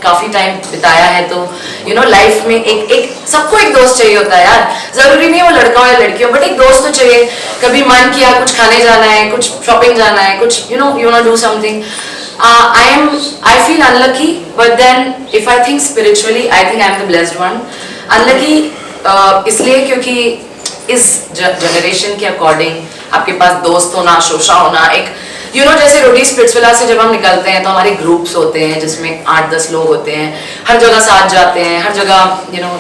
काफी टाइम बिताया है, तो लाइफ में एक सबको एक दोस्त चाहिए होता है यार। जरूरी नहीं है वो लड़का हो या लड़की हो, बट एक दोस्त तो चाहिए। कभी मन किया कुछ खाने जाना है, कुछ शॉपिंग जाना है, कुछ you know do something. I feel unlucky, but then if I think spiritually I think I am the blessed one. Unlucky इसलिए क्योंकि इस जनरेशन के अकॉर्डिंग आपके पास दोस्त होना, शोशा होना, एक जैसे रोटी स्पिरिट्सविला से जब हम निकलते हैं तो हमारे ग्रुप्स होते हैं जिसमें 8-10 लोग होते हैं, हर जगह साथ जाते हैं, हर जगह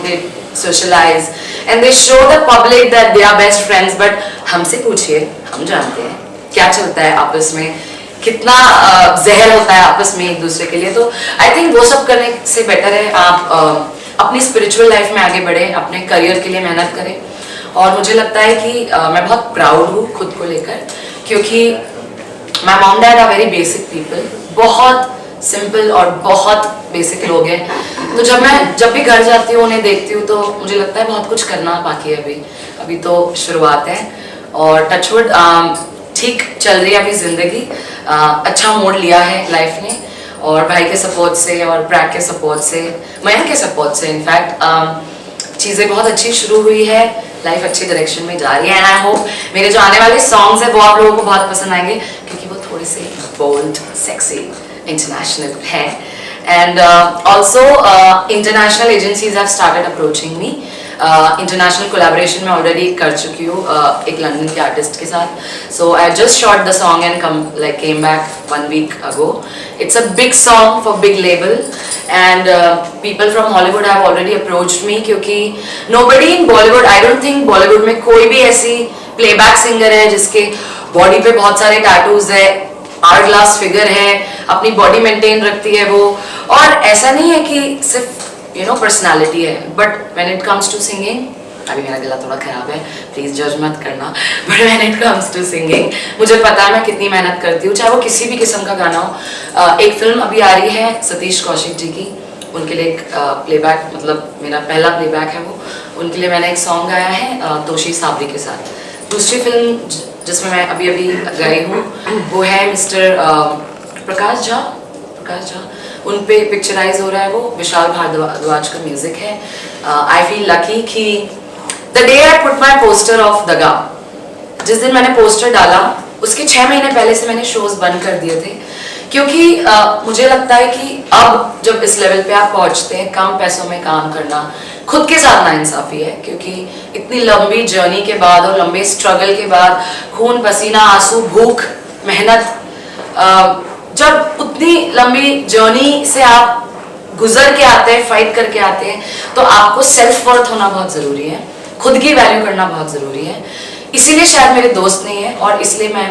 they socialize and they show the public that they are best friends. But हमसे पूछिए, हम जानते हैं क्या चलता है आपस में, कितना जहर होता है आपस में एक दूसरे के लिए। तो आई थिंक वो सब करने से बेटर है आप अपनी स्पिरिचुअल लाइफ में आगे बढ़े, अपने करियर के लिए मेहनत करें। और मुझे लगता है कि मैं बहुत प्राउड हूँ खुद को लेकर, क्योंकि my mom dad are very basic people, बहुत सिंपल और बहुत बेसिक लोग हैं। तो जब भी घर जाती हूँ, उन्हें देखती हूँ, तो मुझे लगता है बहुत कुछ करना बाकी है अभी तो शुरुआत है। और टचवुड ठीक चल रही है अभी जिंदगी, अच्छा मोड़ लिया है लाइफ ने, और भाई के सपोर्ट से और प्रैक के सपोर्ट से, मयंक के सपोर्ट से इनफैक्ट चीज़ें बहुत अच्छी शुरू हुई है, लाइफ अच्छी डायरेक्शन में जा रही है। एंड आई होप मेरे जो आने वाले सॉन्ग्स हैं वो आप लोगों को बहुत पसंद आएंगे, क्योंकि वो थोड़े से बोल्ड, सेक्सी, इंटरनेशनल हैं। And also international agencies have started approaching me. International collaboration में ऑलरेडी कर चुकी हूँ एक लंदन के आर्टिस्ट के साथ। So I just shot the song and came back 1 week ago. It's a big song for big label, and people from Hollywood have already approached me, क्योंकि nobody in Bollywood, I don't think Bollywood में कोई भी ऐसी playback singer है जिसके body पे बहुत सारे टैटूज है, आवर ग्लास फिगर है, अपनी बॉडी मेंटेन रखती है वो। और ऐसा नहीं है कि सिर्फ पर्सनालिटी है, but when it comes to singing, अभी मेरा गला थोड़ा खराब है, प्लीज जज मत करना, but when it comes to singing मुझे पता है मैं कितनी मेहनत करती हूँ, चाहे वो किसी भी किस्म का गाना हो। एक फिल्म अभी आ रही है सतीश कौशिक जी की, उनके लिए एक प्लेबैक, मतलब मेरा पहला प्लेबैक है वो, उनके लिए मैंने एक सॉन्ग गाया है तोशी साबरी के साथ। दूसरी फिल्म जिसमें मैं अभी गई हूँ वो है मिस्टर प्रकाश झा, उन पे पिक्चराइज हो रहा है वो, विशाल भारद्वाज का म्यूजिक है। आई फील लकी कि the day I put my poster of दगा, जिस दिन मैंने पोस्टर डाला उसके 6 महीने पहले से मैंने शोज बंद कर दिए थे, क्योंकि मुझे लगता है कि अब जब इस लेवल पे आप पहुंचते हैं, कम पैसों में काम करना खुद के साथ नाइंसाफी है, क्योंकि इतनी लंबी जर्नी के बाद और लंबे स्ट्रगल के बाद, खून पसीना आंसू भूख मेहनत, जब उतनी लंबी जर्नी से आप गुजर के आते हैं, फाइट करके आते हैं, तो आपको सेल्फ वर्थ होना बहुत जरूरी है, खुद की वैल्यू करना बहुत जरूरी है। इसीलिए शायद मेरे दोस्त नहीं है, और इसलिए मैं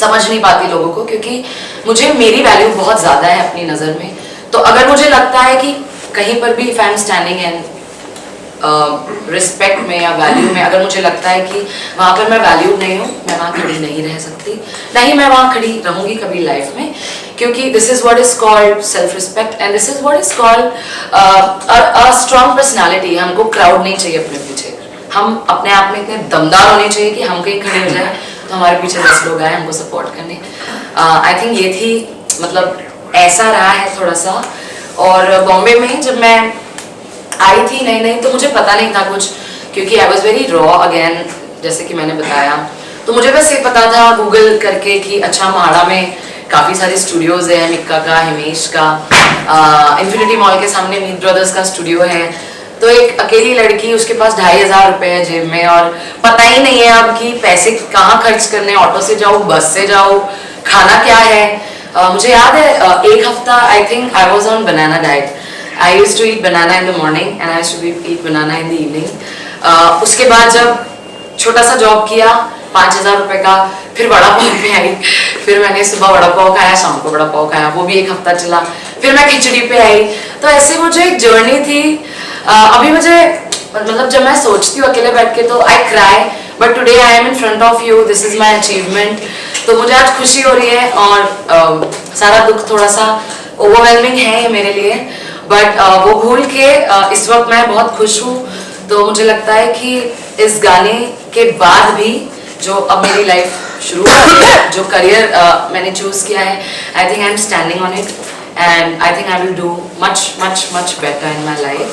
समझ नहीं पाती लोगों को, क्योंकि मुझे मेरी वैल्यू बहुत ज्यादा है अपनी नजर में। तो अगर मुझे लगता है कि कहीं पर भी if I am standing and respect में या वैल्यू में, अगर मुझे लगता है कि वहाँ पर मैं वैल्यूड नहीं हूँ, मैं वहाँ खड़ी नहीं रह सकती, नहीं मैं वहाँ खड़ी रहूँगी कभी लाइफ में, क्योंकि this is what is called self respect and this is what is called a strong personality. हमको क्राउड नहीं चाहिए अपने पीछे, हम अपने आप में इतने दमदार होने चाहिए कि हम कहीं खड़े हो जाए तो हमारे पीछे 10 लोग आए हमको सपोर्ट करने। आई थिंक ये थी, मतलब ऐसा रहा है थोड़ा सा। और बॉम्बे में जब मैं आई थी नई तो मुझे पता नहीं था कुछ, क्योंकि I was very raw again, जैसे कि मैंने बताया। तो मुझे बस ये पता था गूगल करके कि अच्छा महाड़ा में काफ़ी सारे स्टूडियोज़ हैं, मिक्का का, हिमेश का, इन्फिनिटी मॉल के सामने मीत ब्रदर्स का स्टूडियो है। तो एक अकेली लड़की, उसके पास 2500 रुपये है जेब में, और पता ही नहीं है अब कि पैसे कहाँ खर्च करने, ऑटो से जाओ, बस से जाओ, खाना क्या है। मुझे याद है एक हफ्ता आई think I was on banana diet. I used to eat banana in the morning and I used to eat banana in the evening. उसके बाद जब छोटा सा जॉब किया 5000 रुपये का, फिर वड़ा पाव पे आई, फिर मैंने सुबह वड़ा पाव खाया, शाम को वड़ा पाव खाया, वो भी एक हफ्ता चला, फिर मैं खिचड़ी पे आई। तो ऐसे मुझे एक जर्नी थी। अभी मुझे, मतलब जब मैं सोचती हूँ अकेले बैठ के तो I cry, but today I am in front of you, this is my achievement. तो मुझे आज खुशी हो रही है, और सारा दुख थोड़ा सा ओवरवेलमिंग है मेरे लिए, बट वो भूल के इस वक्त मैं बहुत खुश हूँ। तो मुझे लगता है कि इस गाने के बाद भी जो अब मेरी लाइफ शुरू हुई है, जो करियर मैंने चूज किया है, आई think I am standing on it and I think I will do much better in my life.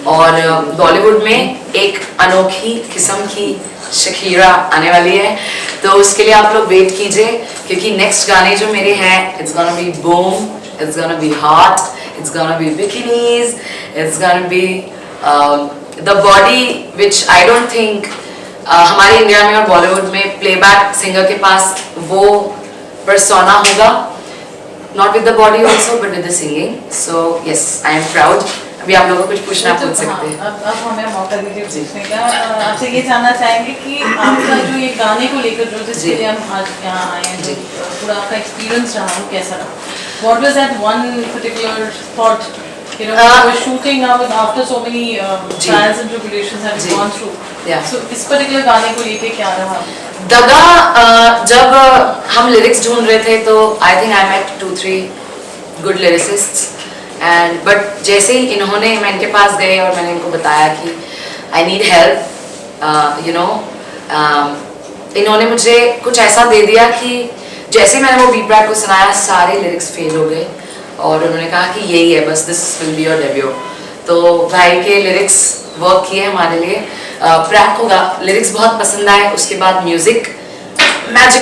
और बॉलीवुड में एक अनोखी किस्म की शकीरा आने वाली है, तो उसके लिए आप लोग वेट कीजिए, क्योंकि नेक्स्ट गाने जो मेरे हैं, it's gonna be boom, it's gonna be hot, it's gonna be bikinis, it's gonna be the body which I don't think हमारे इंडिया में और बॉलीवुड में प्लेबैक सिंगर के पास वो persona होगा, not with the body also but with the singing. So yes, I am proud. अभी आप लोगों को कुछ पूछना पूछ सकते हैं। अब हमें मौका दीजिए पूछने का। आपसे ये जानना चाहेंगे कि आपका जो ये गाने को लेकर जो जिसके लिए हम आज यहाँ आए हैं, पूरा आपका एक्सपीरियंस रहा वो कैसा रहा? What was that one particular thought? You know, you were shooting now after so many trials and tribulations have gone through. Yeah. So इस particular गाने को लेके क्या रहा? दगा, जब हम लिरिक्स ढूंढ रहे थे तो I think I met 2-3 good lyricists, and but जैसे ही इन्होंने, मैं इनके पास गए और मैंने इनको बताया कि I need help, you know, इन्होंने मुझे कुछ ऐसा दे दिया कि जैसे मैंने वो बीट ट्रैक को सुनाया सारे लिरिक्स फेल हो गए, और उन्होंने कहा कि यही है बस, this will be your debut. तो भाई के लिरिक्स वर्क किए हमारे लिए, प्रैक होगा, लिरिक्स बहुत पसंद आए, उसके बाद म्यूजिक मैजिक